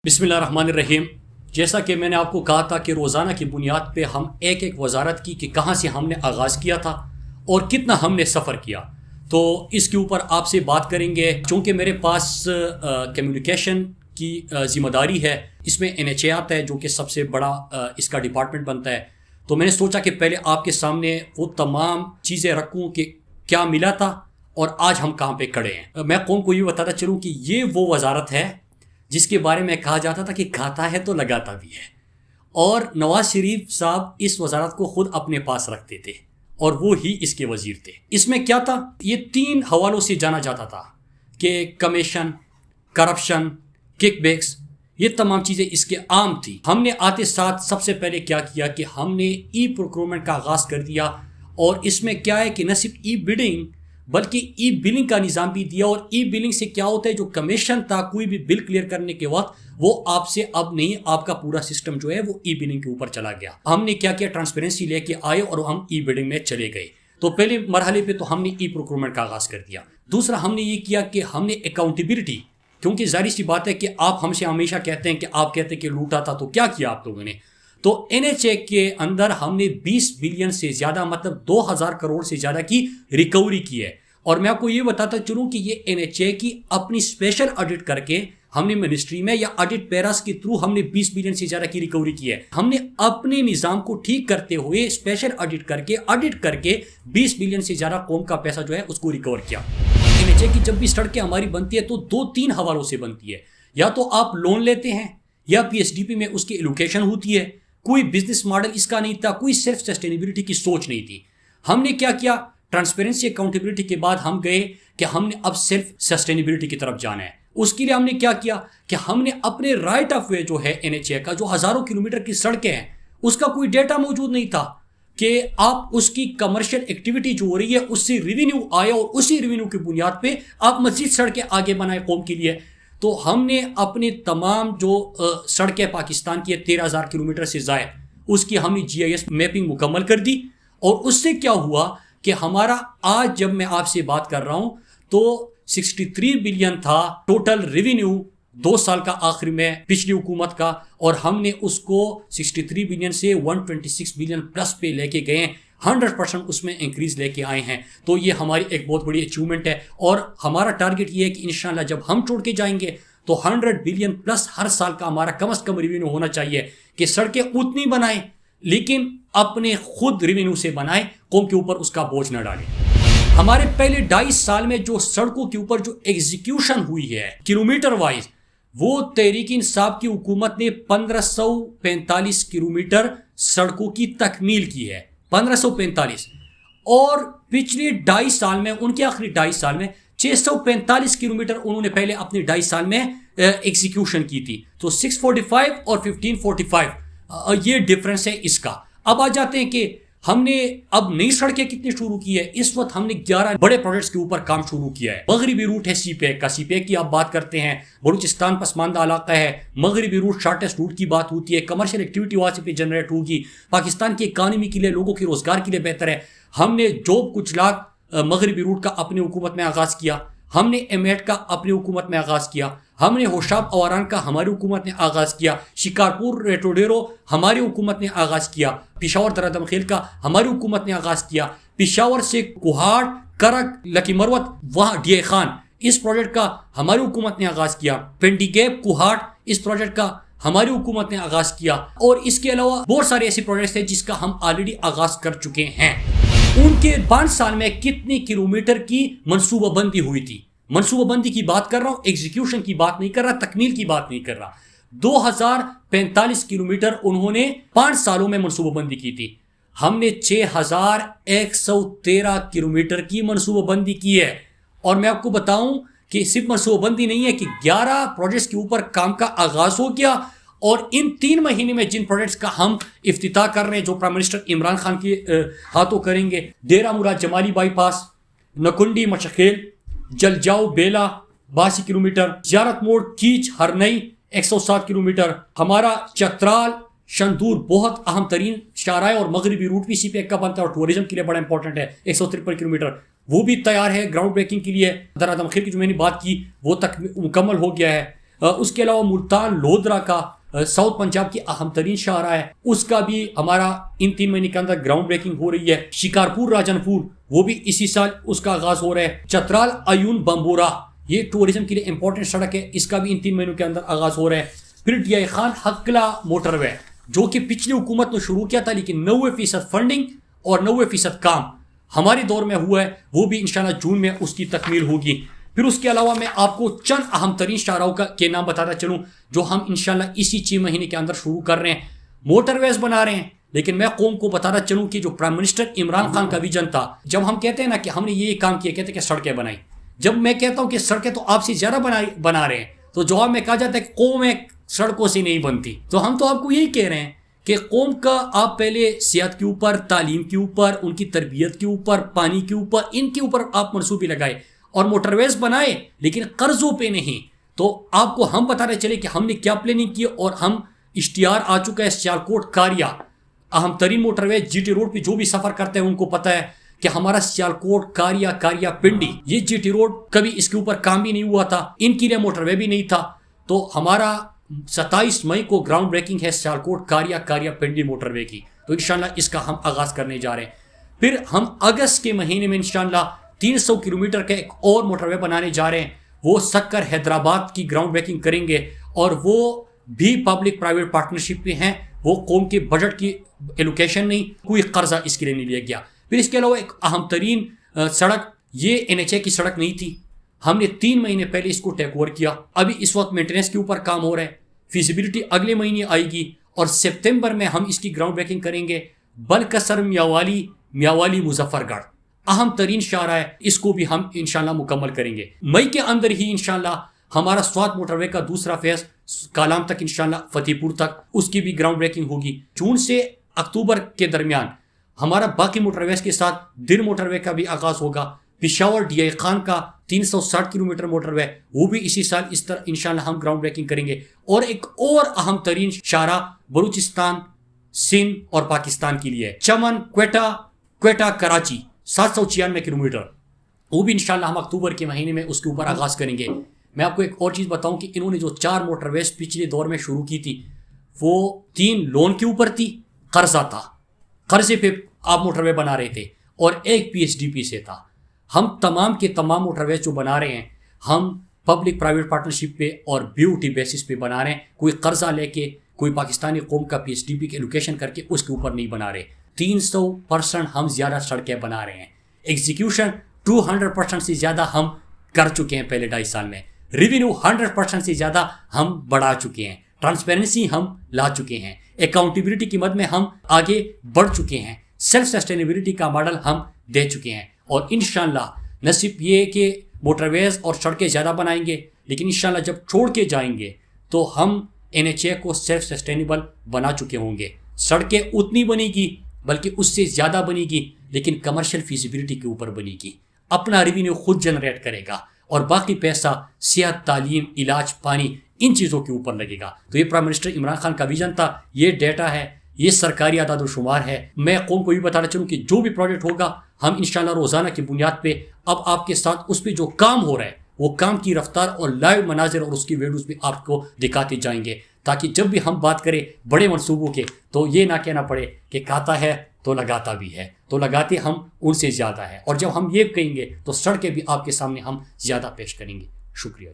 بسم اللہ الرحمن الرحیم۔ جیسا کہ میں نے آپ کو کہا تھا کہ روزانہ کی بنیاد پہ ہم ایک ایک وزارت کی کہ کہاں سے ہم نے آغاز کیا تھا اور کتنا ہم نے سفر کیا، تو اس کے اوپر آپ سے بات کریں گے۔ چونکہ میرے پاس کمیونیکیشن کی ذمہ داری ہے، اس میں NHA آتا ہے جو کہ سب سے بڑا اس کا ڈپارٹمنٹ بنتا ہے، تو میں نے سوچا کہ پہلے آپ کے سامنے وہ تمام چیزیں رکھوں کہ کیا ملا تھا اور آج ہم کہاں پہ کھڑے ہیں۔ میں قوم کو یہ بتاتا چلوں کہ یہ وہ وزارت ہے جس کے بارے میں کہا جاتا تھا کہ کھاتا ہے تو لگاتا بھی ہے، اور نواز شریف صاحب اس وزارت کو خود اپنے پاس رکھتے تھے اور وہ ہی اس کے وزیر تھے۔ اس میں کیا تھا، یہ 3 حوالوں سے جانا جاتا تھا کہ کمیشن، کرپشن، کک بیکس، یہ تمام چیزیں اس کے عام تھی۔ ہم نے آتے ساتھ سب سے پہلے کیا کیا کہ ہم نے ای پروکیورمنٹ کا آغاز کر دیا، اور اس میں کیا ہے کہ نہ صرف ای بڈنگ بلکہ ای بلنگ کا نظام بھی دیا۔ اور ای بلنگ سے کیا ہوتا ہے، جو کمیشن تھا کوئی بھی بل کلیئر کرنے کے وقت وہ آپ سے اب نہیں، آپ کا پورا سسٹم جو ہے وہ ای بلنگ کے اوپر چلا گیا۔ ہم نے کیا کیا، ٹرانسپیرنسی لے کے آئے اور ہم ای بلنگ میں چلے گئے۔ تو پہلے مرحلے پہ تو ہم نے ای پروکیورمنٹ کا آغاز کر دیا۔ دوسرا ہم نے یہ کیا کہ ہم نے اکاؤنٹیبلٹی، کیونکہ ظاہر سی بات ہے کہ آپ ہم سے ہمیشہ کہتے ہیں کہ آپ کہتے ہیں کہ لوٹا تھا، تو کیا کیا آپ لوگوں نے؟ تو NHA کے اندر ہم نے 20 بلین سے زیادہ، مطلب 2000 کروڑ سے زیادہ کی ریکوری کی ہے۔ اور میں آپ کو یہ بتاتا چلوں کہ یہ NHA کی اپنی اسپیشل آڈٹ کر کے ہم نے منسٹری میں یا آڈٹ پیراس کے تھرو ہم نے 20 بلین سے زیادہ کی ریکوری کی ہے۔ ہم نے اپنے نظام کو ٹھیک کرتے ہوئے اسپیشل آڈٹ کر کے 20 بلین سے زیادہ قوم کا پیسہ جو ہے اس کو ریکور کیا۔ NHA کی جب بھی سڑکیں ہماری بنتی ہے تو 2-3 حوالوں سے بنتی ہے، یا تو آپ لون لیتے ہیں یا PSDP میں اس کی ایلوکیشن ہوتی ہے۔ کوئی بزنس ماڈل اس کا نہیں تھا، کوئی سیلف سسٹینیبلٹی کی سوچ نہیں تھی۔ ہم نے کیا کیا، ٹرانسپیرنسی اکاؤنٹیبلٹی کے بعد ہم گئے کہ ہم نے اب سیلف سسٹینیبلٹی کی طرف جانا ہے۔ اس کے لیے ہم نے کیا کیا کہ ہم نے اپنے رائٹ آف وے جو ہے NHA کا، جو ہزاروں کلومیٹر کی سڑکیں ہیں، اس کا کوئی ڈیٹا موجود نہیں تھا کہ آپ اس کی کمرشل ایکٹیویٹی جو ہو رہی ہے اس سے ریونیو آیا، اور اسی ریونیو کی بنیاد پہ آپ مزید سڑکیں آگے بنائے قوم کے لیے۔ تو ہم نے اپنے تمام جو سڑکیں پاکستان کی 13,000 کلومیٹر سے زائد، اس کی ہم نے GIS میپنگ مکمل کر دی۔ اور اس سے کیا ہوا کہ ہمارا آج جب میں آپ سے بات کر رہا ہوں تو 63 بلین تھا ٹوٹل ریونیو 2 سال کا آخر میں پچھلی حکومت کا، اور ہم نے اس کو 63 بلین سے 126 بلین پلس پہ لے کے گئے ہیں۔ 100% اس میں انکریز لے کے آئے ہیں۔ تو یہ ہماری ایک بہت بڑی اچیومنٹ ہے، اور ہمارا ٹارگٹ یہ ہے کہ انشاءاللہ جب ہم چھوڑ کے جائیں گے تو 100 بلین پلس ہر سال کا ہمارا کم از کم ریونیو ہونا چاہیے، کہ سڑکیں اتنی بنائیں لیکن اپنے خود ریونیو سے بنائیں، قوم کے اوپر اس کا بوجھ نہ ڈالیں۔ ہمارے پہلے 2.5 سال میں جو سڑکوں کے اوپر جو ایگزیکیوشن ہوئی ہے کلومیٹر وائز، وہ تحریک انصاف کی حکومت نے 1545 کلومیٹر سڑکوں کی تکمیل کی ہے، 1545۔ اور پچھلے 2.5 سال میں، ان کے آخری 2.5 سال میں 645 کلومیٹر انہوں نے پہلے اپنے 2.5 سال میں ایگزیکیوشن کی تھی۔ تو 645 اور 1545 یہ ڈفرنس ہے اس کا۔ اب آ جاتے ہیں کہ ہم نے اب نئی سڑکیں کتنی شروع کی ہے۔ اس وقت ہم نے 11 بڑے پروجیکٹس کے اوپر کام شروع کیا ہے۔ مغربی روٹ ہے سی پیک کا، سی پیک کی آپ بات کرتے ہیں، بلوچستان پسماندہ علاقہ ہے، مغربی روٹ شارٹیسٹ روٹ کی بات ہوتی ہے، کمرشل ایکٹیویٹی وہاں سے پہ جنریٹ ہوگی، پاکستان کی اکانومی کے لیے، لوگوں کے روزگار کے لیے بہتر ہے۔ ہم نے جوب کچھ لاکھ مغربی روٹ کا اپنی حکومت میں آغاز کیا، ہم نے ایمیٹ کا اپنی حکومت میں آغاز کیا، ہم نے ہوشاب اواران کا ہماری حکومت نے آغاز کیا، شکارپور ریٹوڈیرو ہماری حکومت نے آغاز کیا، پشاور درادم خیل کا ہماری حکومت نے آغاز کیا، پشاور سے کوہاٹ، کرک، لکی مروت، وہاں ڈی خان، اس پروجیکٹ کا ہماری حکومت نے آغاز کیا، پنڈی گیپ، کوہاٹ، اس پروجیکٹ کا ہماری حکومت نے آغاز کیا۔ اور اس کے علاوہ بہت سارے ایسے پروجیکٹس ہیں جس کا ہم آلریڈی آغاز کر چکے ہیں۔ ان کے 5 سال میں کتنی کلومیٹر کی منصوبہ بندی ہوئی تھی؟ منصوبہ بندی کی بات کر رہا ہوں، ایگزیکیوشن کی بات نہیں کر رہا، تکمیل کی بات نہیں کر رہا۔ 2045 کلومیٹر انہوں نے 5 سالوں میں منصوبہ بندی کی تھی۔ ہم نے 6113 کلومیٹر کی منصوبہ بندی کی ہے۔ اور میں آپ کو بتاؤں کہ صرف منصوبہ بندی نہیں ہے کہ 11 پروجیکٹس کے اوپر کام کا آغاز ہو گیا، اور ان 3 مہینے میں جن پروجیکٹس کا ہم افتتاح کر رہے ہیں، جو پرائم منسٹر عمران خان کے ہاتھوں کریں گے، ڈیرہ مراد جمالی بائی پاس، نکنڈی مشخیل، جلجاؤ بیلا 82 کلومیٹر، زیارت موڑ کیچ ہرنئی 107 کلومیٹر، ہمارا چترال شندور بہت اہم ترین شاہراہ اور مغربی روٹ بھی سی پیک کا بنتا ہے اور ٹورزم کے لیے بڑا امپورٹنٹ ہے، 153 کلومیٹر، وہ بھی تیار ہے گراؤنڈ بریکنگ کے لیے۔ درادم خیل کی جو میں نے بات کی وہ تک مکمل ہو گیا ہے۔ اس کے علاوہ ملتان لودرا کا ساؤتھ پنجاب کی اہم ترین شاہراہ ہے، اس کا بھی ہمارا ان 3 مہینے کے اندر گراؤنڈ بریکنگ ہو رہی ہے۔ شکارپور راجن پور وہ بھی اسی سال اس کا آغاز ہو رہا ہے۔ چترال ایون بمبورا یہ ٹورزم کے لیے امپورٹنٹ سڑک ہے، اس کا بھی ان 3 مہینوں کے اندر آغاز ہو رہا ہے۔ پھر D I Khan Hakla motor وے جو کہ پچھلی حکومت نے شروع کیا تھا، لیکن 90% فنڈنگ اور 90% کام ہمارے دور میں ہوا ہے، وہ بھی انشاءاللہ جون میں اس کی تکمیل ہوگی۔ پھر اس کے علاوہ میں آپ کو چند اہم ترین شاہراہوں کے نام بتاتا چلوں جو ہم انشاءاللہ اسی 6 مہینے کے اندر شروع کر رہے ہیں۔ موٹر ویز بنا رہے ہیں، لیکن میں قوم کو بتاتا چلوں کہ جو پرائم منسٹر عمران خان کا ویژن تھا، جب ہم کہتے ہیں نا کہ ہم نے یہ کام کیا، کہتے ہیں کہ سڑکیں بنائی، جب میں کہتا ہوں کہ سڑکیں تو آپ سے زیادہ بنا رہے ہیں، تو جواب میں کہا جاتا ہے کہ قوم سڑکوں سے نہیں بنتی۔ تو ہم تو آپ کو یہی کہہ رہے ہیں کہ قوم کا آپ پہلے صحت کے اوپر، تعلیم کے اوپر، ان کی تربیت کے اوپر، پانی کے اوپر، ان کے اوپر آپ منصوبے لگائے اور موٹر ویز بنائے، لیکن قرضوں پہ نہیں۔ تو آپ کو ہم بتاتے چلے کہ ہم نے کیا پلاننگ کی، اور ہم اشتہار آ چکا ہے سیالکوٹ کاریا اہم ترین موٹر وے، جی ٹی روڈ پہ جو بھی سفر کرتے ہیں ان کو پتہ ہے کہ ہمارا سیالکوٹ کاریا پنڈی یہ جی ٹی روڈ کبھی اس کے اوپر کام بھی نہیں ہوا تھا، ان کے لیے موٹر وے بھی نہیں تھا۔ تو ہمارا 27 مئی کو گراؤنڈ بریکنگ ہے سیالکوٹ کاریا پنڈی موٹر وے کی، تو انشاءاللہ اس کا ہم آغاز کرنے جا رہے ہیں۔ پھر ہم اگست کے مہینے میں انشاءاللہ 300 کلومیٹر کا ایک اور موٹر وے بنانے جا رہے ہیں، وہ سکر حیدرآباد کی گراؤنڈ بریکنگ کریں گے، اور وہ بھی پبلک پرائیویٹ پارٹنرشپ پہ ہیں، وہ قوم کے بجٹ کی ایلوکیشن نہیں، کوئی قرضہ اس کے لیے نہیں لیا گیا۔ پھر اس کے علاوہ ایک اہم ترین سڑک یہ NHA کی سڑک نہیں تھی، ہم نے 3 مہینے پہلے اس کو ٹیک اوور کیا، ابھی اس وقت مینٹیننس کے اوپر کام ہو رہا ہے، فیزیبلٹی اگلے مہینے آئے گی، اور سپتمبر میں ہم اس کی گراؤنڈ بریکنگ کریں گے۔ بلکسر میاوالی مظفر گڑھ اہم ترین شاہراہ ہے، اس کو بھی ہم انشاءاللہ مکمل کریں گے۔ مئی کے اندر ہی انشاءاللہ ہمارا سوات موٹر وے کا دوسرا فیز کالام تک انشاءاللہ فتح پور تک اس کی بھی گراؤنڈ بریکنگ ہوگی۔ جون سے اکتوبر کے درمیان ہمارا باقی موٹر ویز کے ساتھ دل موٹر وے کا بھی آغاز ہوگا۔ پشاور ڈی آئی خان کا 360 کلومیٹر موٹر وے وہ بھی اسی سال اس طرح انشاءاللہ ہم گراؤنڈ بریکنگ کریں گے۔ اور ایک اور اہم ترین شاہراہ بلوچستان، سندھ اور پاکستان کے لیے چمن کوئٹہ کراچی 796 کلومیٹر، وہ بھی انشاءاللہ ہم اکتوبر کے مہینے میں اس کے اوپر آغاز کریں گے۔ میں آپ کو ایک اور چیز بتاؤں کہ انہوں نے جو 4 موٹر ویز پچھلے دور میں شروع کی تھی، وہ 3 لون کے اوپر تھی، قرضہ تھا، قرضے پہ آپ موٹر وے بنا رہے تھے، اور ایک PSDP سے تھا۔ ہم تمام کے تمام موٹر ویز جو بنا رہے ہیں، ہم پبلک پرائیویٹ پارٹنرشپ پہ اور BOT بیسس پہ بنا رہے ہیں، کوئی قرضہ لے کے، کوئی پاکستانی قوم کا PSDP کی ایلوکیشن کر کے اس کے اوپر نہیں بنا رہے۔ 300% ہم زیادہ سڑکیں بنا رہے ہیں، ایگزیکیوشن 200% سے زیادہ ہم کر چکے ہیں پہلے 2.5 سال میں، ریونیو 100% سے زیادہ ہم بڑھا چکے ہیں، ٹرانسپیرنسی ہم لا چکے ہیں، اکاؤنٹیبلٹی کی مد میں ہم آگے بڑھ چکے ہیں، سیلف سسٹینیبلٹی کا ماڈل ہم دے چکے ہیں، اور انشاءاللہ نہ صرف یہ کہ موٹر ویز اور سڑکیں زیادہ بنائیں گے، لیکن انشاءاللہ جب چھوڑ کے جائیں گے تو ہم NHA کو سیلف سسٹینیبل بنا چکے ہوں گے۔ سڑکیں اتنی بنے گی بلکہ اس سے زیادہ بنے گی، لیکن کمرشل فیزیبلٹی کے اوپر بنے گی، اپنا ریونیو خود جنریٹ کرے گا، اور باقی پیسہ صحت، تعلیم، علاج، پانی ان چیزوں کے اوپر لگے گا۔ تو یہ پرائم منسٹر عمران خان کا ویژن تھا، یہ ڈیٹا ہے، یہ سرکاری اعداد و شمار ہے۔ میں قوم کو بھی بتانا چاہوں کہ جو بھی پروجیکٹ ہوگا ہم انشاءاللہ روزانہ کی بنیاد پہ اب آپ کے ساتھ اس پہ جو کام ہو رہا ہے وہ کام کی رفتار اور لائیو مناظر اور اس کی ویڈیوز بھی آپ کو دکھاتے جائیں گے، تاکہ جب بھی ہم بات کریں بڑے منصوبوں کے تو یہ نہ کہنا پڑے کہ کھاتا ہے تو لگاتا بھی ہے، تو لگاتے ہم ان سے زیادہ ہے، اور جب ہم یہ کہیں گے تو سڑکیں بھی آپ کے سامنے ہم زیادہ پیش کریں گے۔ شکریہ۔